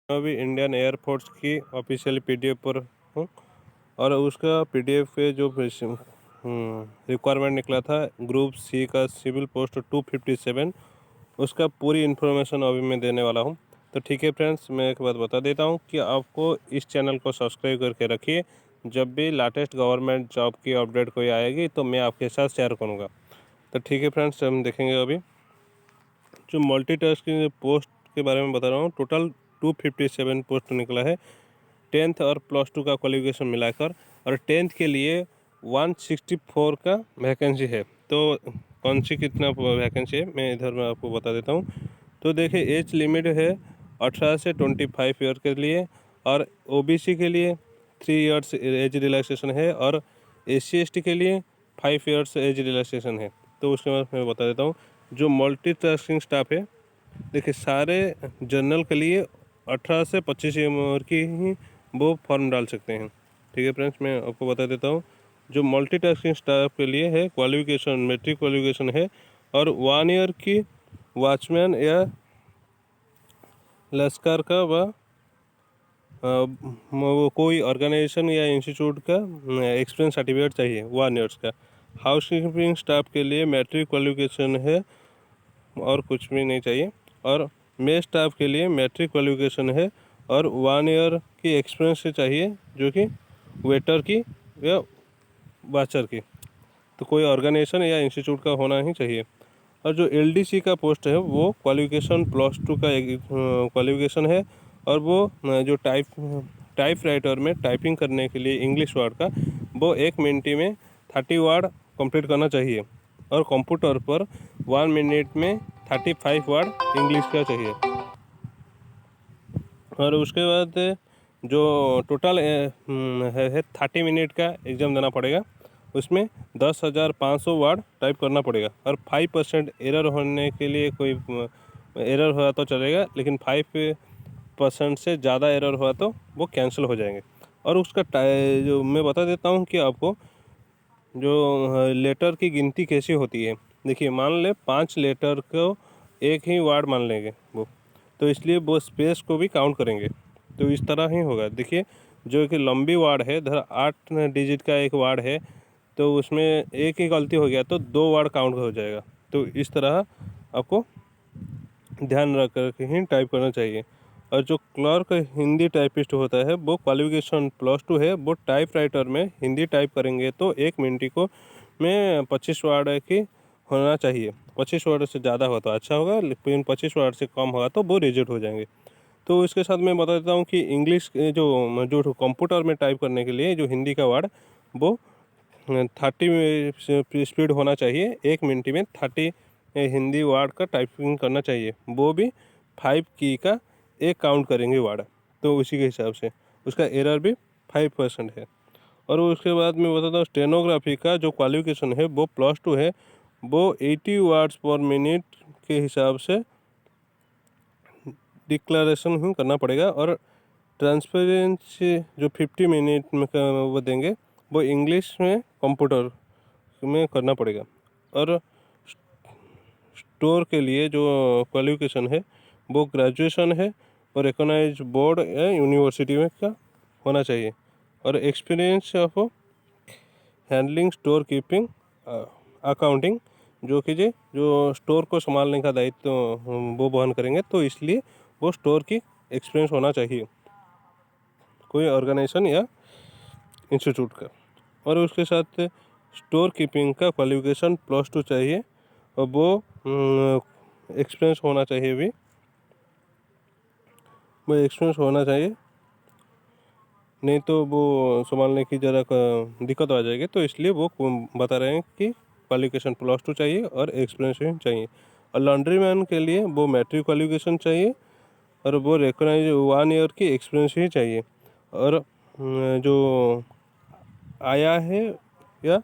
मैं अभी Indian air force की ऑफिशियल पीडीएफ पर हूँ और उसका पीडीएफ पे जो रिक्वायरमेंट निकला था ग्रुप सी का सिविल पोस्ट 257, उसका पूरी इन्फॉर्मेशन अभी मैं देने वाला हूँ। तो ठीक है फ्रेंड्स, मैं एक बात बता देता हूँ कि आपको इस चैनल को सब्सक्राइब करके रखिए। जब भी लेटेस्ट गवर्नमेंट जॉब की अपडेट कोई आएगी तो मैं आपके साथ शेयर करूँगा। तो ठीक है फ्रेंड्स, हम देखेंगे अभी जो मल्टीटास्किंग पोस्ट के बारे में बता रहा हूँ। टोटल 257 पोस्ट निकला है 10th और +2 का क्वालिफिकेशन मिलाकर, और 10th के लिए 164 का वैकेंसी है। तो कौन सी कितना वैकेंसी है मैं इधर मैं आपको बता देता हूँ। तो देखिए, एज लिमिट है 18 से 25 ईयर के लिए, और ओबीसी के लिए 3 इयर्स एज रिलैक्सेशन है, और SC ST के लिए 5 इयर्स एज रिलैक्सेशन है। तो उसके बाद मैं बता देता हूँ जो मल्टीटास्किंग स्टाफ है। देखिए, सारे जनरल के लिए 18 से 25 उम्र की ही वो फॉर्म डाल सकते हैं। ठीक है फ्रेंड्स, मैं आपको बता देता हूँ जो मल्टीटास्किंग स्टाफ के लिए है क्वालिफिकेशन मैट्रिक क्वालिफिकेशन है, और 1 ईयर की वॉचमैन या लश्कर का वो कोई ऑर्गेनाइजेशन या इंस्टीट्यूट का एक्सपीरियंस सर्टिफिकेट चाहिए 1 ईयर्स का। हाउस कीपिंग स्टाफ के लिए मैट्रिक क्वालिफिकेशन है और कुछ भी नहीं चाहिए, और मेस स्टाफ के लिए मैट्रिक क्वालिफिकेशन है और 1 ईयर की एक्सपीरियंस से चाहिए, जो कि वेटर की या वाचर की। तो कोई ऑर्गेनाइजेशन या इंस्टीट्यूट का होना ही चाहिए। और जो LDC का पोस्ट है वो क्वालिफिकेशन +2 का क्वालिफिकेशन है, और वो जो टाइप राइटर में टाइपिंग करने के लिए इंग्लिश वर्ड का वो 1 मिनट में 30 वर्ड कंप्लीट करना चाहिए, और कंप्यूटर पर 1 मिनट में 35 वर्ड इंग्लिश का चाहिए। और उसके बाद जो टोटल है 30 मिनट का एग्ज़ाम देना पड़ेगा। उसमें 10,500 वर्ड टाइप करना पड़ेगा, और 5% एरर होने के लिए कोई एरर हुआ तो चलेगा, लेकिन 5% से ज़्यादा एरर हुआ तो वो कैंसिल हो जाएंगे। और उसका जो मैं बता देता हूँ कि आपको जो लेटर की गिनती कैसी होती है। देखिए, मान ले 5 लेटर को एक ही वर्ड मान लेंगे वो, तो इसलिए वो स्पेस को भी काउंट करेंगे। तो इस तरह ही होगा। देखिए, जो कि लंबी वर्ड है, धर 8 डिजिट का एक वर्ड है, तो उसमें एक ही गलती हो गया तो 2 वर्ड काउंट हो जाएगा। तो इस तरह आपको ध्यान रख कर के ही टाइप करना चाहिए। और जो क्लर्क हिंदी टाइपिस्ट होता है वो क्वालिफिकेशन +2 है। वो टाइप राइटर में हिंदी टाइप करेंगे तो 1 मिनट को में 25 वर्ड की होना चाहिए। 25 वर्ड से ज़्यादा हो तो अच्छा होगा, लेकिन 25 वर्ड से कम होगा तो वो रिजेक्ट हो जाएंगे। तो इसके साथ मैं बता देता हूँ कि इंग्लिश जो जो कंप्यूटर में टाइप करने के लिए जो हिंदी का वर्ड वो 30 स्पीड होना चाहिए। 1 मिनट में 30 हिंदी वर्ड का टाइपिंग करना चाहिए। वो भी 5 की का एक काउंट करेंगे वर्ड, तो उसी के हिसाब से उसका एरर भी 5% है। और उसके बाद मैं बताता हूँ स्टेनोग्राफी का जो क्वालिफिकेशन है वो +2 है। वो 80 वर्ड्स पर मिनट के हिसाब से डिक्लेरेशन ही करना पड़ेगा, और ट्रांसपेरेंसी जो 50 मिनट में वो देंगे वो इंग्लिश में कंप्यूटर में करना पड़ेगा। और स्टोर के लिए जो क्वालिफिकेशन है वो ग्रेजुएशन है, और रिकॉग्नाइज बोर्ड या यूनिवर्सिटी में का होना चाहिए, और experience of handling store keeping accounting, जो कि जो स्टोर को संभालने का दायित्व तो वो वहन करेंगे, तो इसलिए वो स्टोर की एक्सपीरियंस होना चाहिए कोई ऑर्गेनाइजेशन या इंस्टीट्यूट का। और उसके साथ स्टोर कीपिंग का क्वालिफिकेशन +2 चाहिए, और वो एक्सपीरियंस होना चाहिए भी, वो एक्सपीरियंस होना चाहिए, नहीं तो वो संभालने की ज़रा दिक्कत आ जाएगी। तो इसलिए वो बता रहे हैं कि क्वालिफिकेशन +2 चाहिए और एक्सपीरियंस भी चाहिए। और लॉन्ड्री मैन के लिए वो मैट्रिक क्वालिफिकेशन चाहिए, और वो रिकॉग्नाइज 1 ईयर की एक्सपीरियंस ही चाहिए। और जो आया है या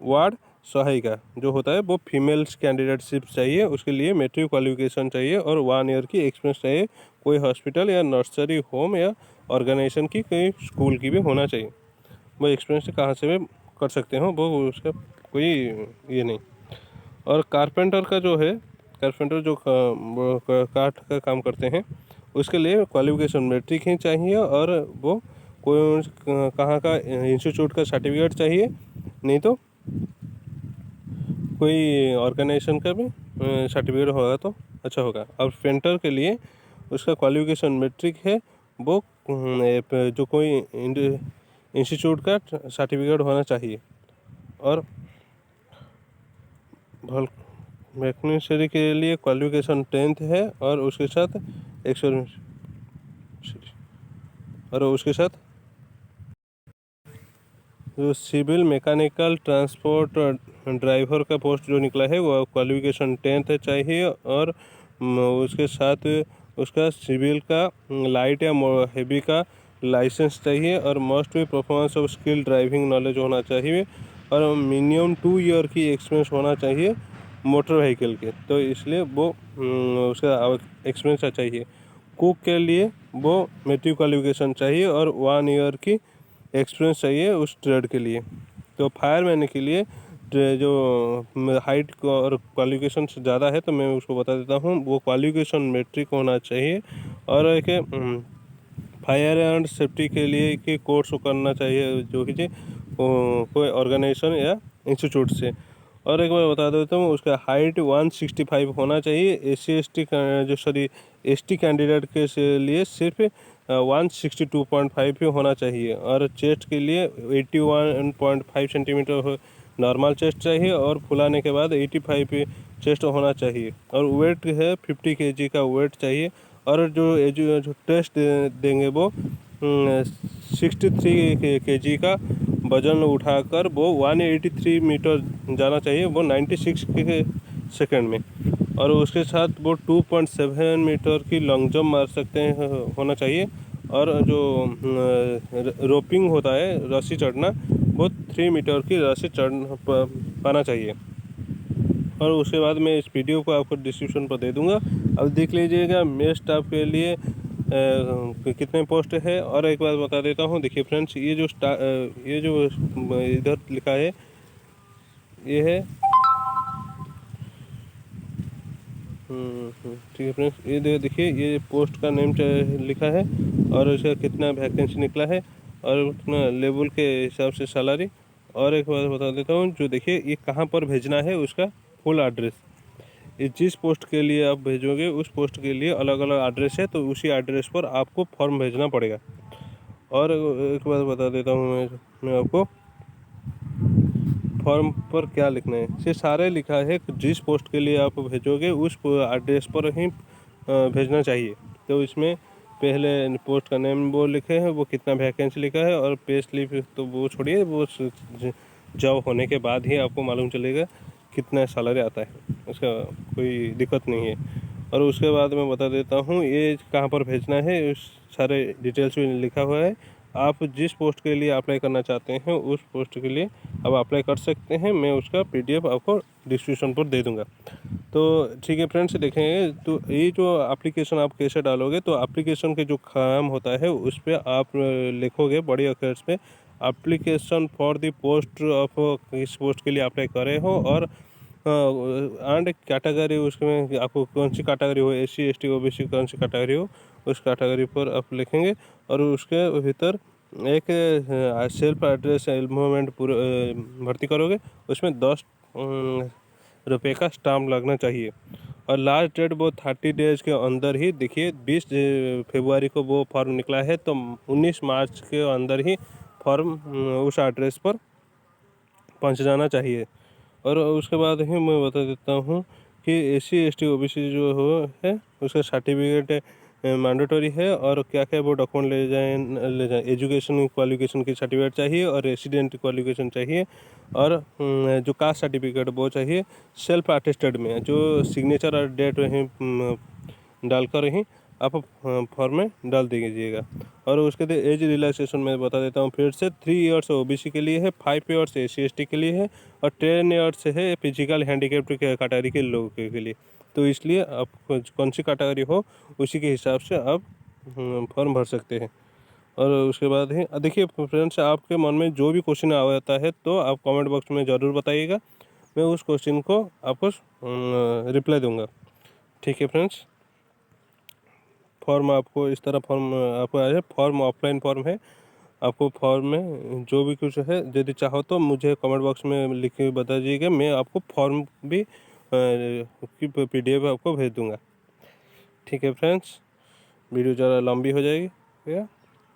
वार्ड सहायिका जो होता है वो फीमेल्स कैंडिडेटशिप चाहिए, उसके लिए मैट्रिक क्वालिफिकेशन चाहिए और 1 ईयर की एक्सपीरियंस चाहिए। कोई हॉस्पिटल या नर्सरी होम या ऑर्गेनाइजेशन की कोई स्कूल की भी होना चाहिए। वो एक्सपीरियंस कहाँ से भी कर सकते हो, वो उसका कोई ये नहीं। और कारपेंटर का जो है, कारपेंटर जो काठ का काम करते हैं उसके लिए क्वालिफिकेशन मैट्रिक ही चाहिए और वो कोई कहाँ का इंस्टीट्यूट का सर्टिफिकेट चाहिए, नहीं तो कोई ऑर्गेनाइजेशन का भी सर्टिफिकेट होगा तो अच्छा होगा। और पेंटर के लिए उसका क्वालिफिकेशन मैट्रिक है, वो जो कोई इंस्टीट्यूट का सर्टिफिकेट होना चाहिए। और मैकेनिक के लिए क्वालिफिकेशन 10th है और उसके साथ और उसके साथ जो सिविल मैकेनिकल ट्रांसपोर्ट ड्राइवर का पोस्ट जो निकला है वो क्वालिफिकेशन 10th चाहिए। और उसके साथ उसका सिविल का लाइट या हेवी का लाइसेंस चाहिए और मस्ट भी performance of skill driving knowledge होना चाहिए और मिनिमम 2 ईयर की एक्सपीरियंस होना चाहिए मोटर व्हीकल के। तो इसलिए वो उसका एक्सपीरियंस चाहिए। कुक के लिए वो मेट्रिक क्वालिफिकेशन चाहिए और 1 ईयर की एक्सपीरियंस चाहिए उस ट्रेड के लिए। तो फायरमैन के लिए जो हाइट और क्वालिफिकेशन ज़्यादा है तो मैं उसको बता देता हूँ, वो क्वालिफिकेशन मैट्रिक होना चाहिए और एक फायर एंड सेफ्टी के लिए कि कोर्स करना चाहिए जो कि कोई ऑर्गेनाइजेशन या इंस्टीट्यूट से। और एक बार बता देता हूँ, उसका हाइट 165 होना चाहिए। SC ST ST कैंडिडेट के लिए सिर्फ 162.5 ही होना चाहिए और चेस्ट के लिए 81.5 सेंटीमीटर नॉर्मल चेस्ट चाहिए और फुलाने के बाद 85 चेस्ट होना चाहिए और वेट है 50 kg का वेट चाहिए। और जो टेस्ट देंगे वो 63 kg का वजन उठाकर वो 183 मीटर जाना चाहिए, वो 96 के सेकंड में। और उसके साथ वो 2.7 मीटर की लॉन्ग जंप मार सकते हैं होना चाहिए। और जो रोपिंग होता है रस्सी चढ़ना, वो 3 मीटर की रस्सी पाना चाहिए। और उसके बाद मैं इस वीडियो को आपको डिस्क्रिप्शन पर दे दूंगा, अब देख लीजिएगा मेल स्टाफ के लिए कितने पोस्ट है। और एक बात बता देता हूँ, देखिए फ्रेंड्स, ये जो इधर लिखा है ये है ठीक है फ्रेंड्स, ये देखिए ये पोस्ट का नेम लिखा है और उसका कितना वैकेंसी निकला है और उतना लेवल के हिसाब से सैलरी। और एक बात बता देता हूँ, जो देखिए ये कहाँ पर भेजना है उसका फुल एड्रेस, ये जिस पोस्ट के लिए आप भेजोगे उस पोस्ट के लिए अलग अलग एड्रेस है, तो उसी एड्रेस पर आपको फॉर्म भेजना पड़ेगा। और एक बात बता देता हूँ मैं आपको फॉर्म पर क्या लिखना है, ये सारे लिखा है जिस पोस्ट के लिए आप भेजोगे उस एड्रेस पर ही भेजना चाहिए। तो इसमें पहले पोस्ट का नेम वो लिखे हैं, वो कितना वैकेंसी लिखा है और पे स्लिप तो वो छोड़िए, वो जॉब होने के बाद ही आपको मालूम चलेगा कितना सैलरी आता है, उसका कोई दिक्कत नहीं है। और उसके बाद मैं बता देता हूँ ये कहाँ पर भेजना है, उस सारे डिटेल्स भी लिखा हुआ है। आप जिस पोस्ट के लिए अप्लाई करना चाहते हैं उस पोस्ट के लिए आप अप्लाई कर सकते हैं, मैं उसका PDF आपको डिस्क्रिप्शन पर दे दूंगा। तो ठीक है फ्रेंड्स, देखेंगे तो ये जो एप्लीकेशन आप कैसे डालोगे, तो एप्लीकेशन के जो काम होता है उस पर आप लिखोगे बड़ी अक्षर पे application for the post of, इस पोस्ट के लिए अप्लाई करे हो और एंड कैटेगरी उसमें आपको कौन सी कैटेगरी हो, SC ST OBC कौन सी कैटेगरी हो उस कैटेगरी पर आप लिखेंगे। और उसके भीतर एक सेल्फ एड्रेस एनरोलमेंट पूरा भर्ती करोगे, उसमें 10 रुपये का स्टाम्प लगना चाहिए। और लास्ट डेट वो 30 डेज के अंदर ही, देखिए 20 फरवरी को वो फॉर्म निकला है, तो 19 मार्च के अंदर ही फॉर्म उस एड्रेस पर पहुंच जाना चाहिए। और उसके बाद ही मैं बता देता हूँ कि SC ST OBC जो हो है उसका सर्टिफिकेट मैंडेटरी है और क्या क्या वो डॉक्यूमेंट ले जाएं एजुकेशन क्वालिफिकेशन की सर्टिफिकेट चाहिए और रेसिडेंट क्वालिफिकेशन चाहिए और जो कास्ट सर्टिफिकेट वो चाहिए सेल्फ अटेस्टेड में, जो सिग्नेचर और डेट डालकर ही आप फॉर्म में डाल दीजिएगा। और उसके बाद एज रिलैक्सेशन में बता देता हूँ फिर से, 3 इयर्स OBC के लिए है, 5 इयर्स SC ST के लिए है और 10 इयर्स है फिजिकल हैंडीकेप्ड कैटेगरी के लोगों के लिए। तो इसलिए आप कौन सी कैटेगरी हो उसी के हिसाब से आप फॉर्म भर सकते हैं। और उसके बाद ही देखिए फ्रेंड्स, आपके मन में जो भी क्वेश्चन आता है तो आप कमेंट बॉक्स में ज़रूर बताइएगा, मैं उस क्वेश्चन को आपको रिप्लाई दूंगा। ठीक है फ्रेंड्स। फॉर्म आपको इस तरह फॉर्म आपको आया है। फॉर्म ऑफलाइन फॉर्म है। आपको फॉर्म में जो भी कुछ है, यदि चाहो तो मुझे कमेंट बॉक्स में लिख के बता दीजिएगा, मैं आपको फॉर्म भी की PDF आपको भेज दूँगा। ठीक है फ्रेंड्स, वीडियो ज़रा लंबी हो जाएगी भैया,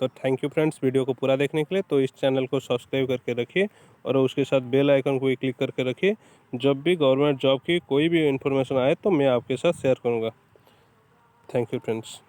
तो थैंक यू फ्रेंड्स वीडियो को पूरा देखने के लिए। तो इस चैनल को सब्सक्राइब करके रखिए और उसके साथ बेल आइकन को भी क्लिक करके रखिए। जब भी गवर्नमेंट जॉब की कोई भी इन्फॉर्मेशन आए तो मैं आपके साथ शेयर करूँगा। Thank you friends.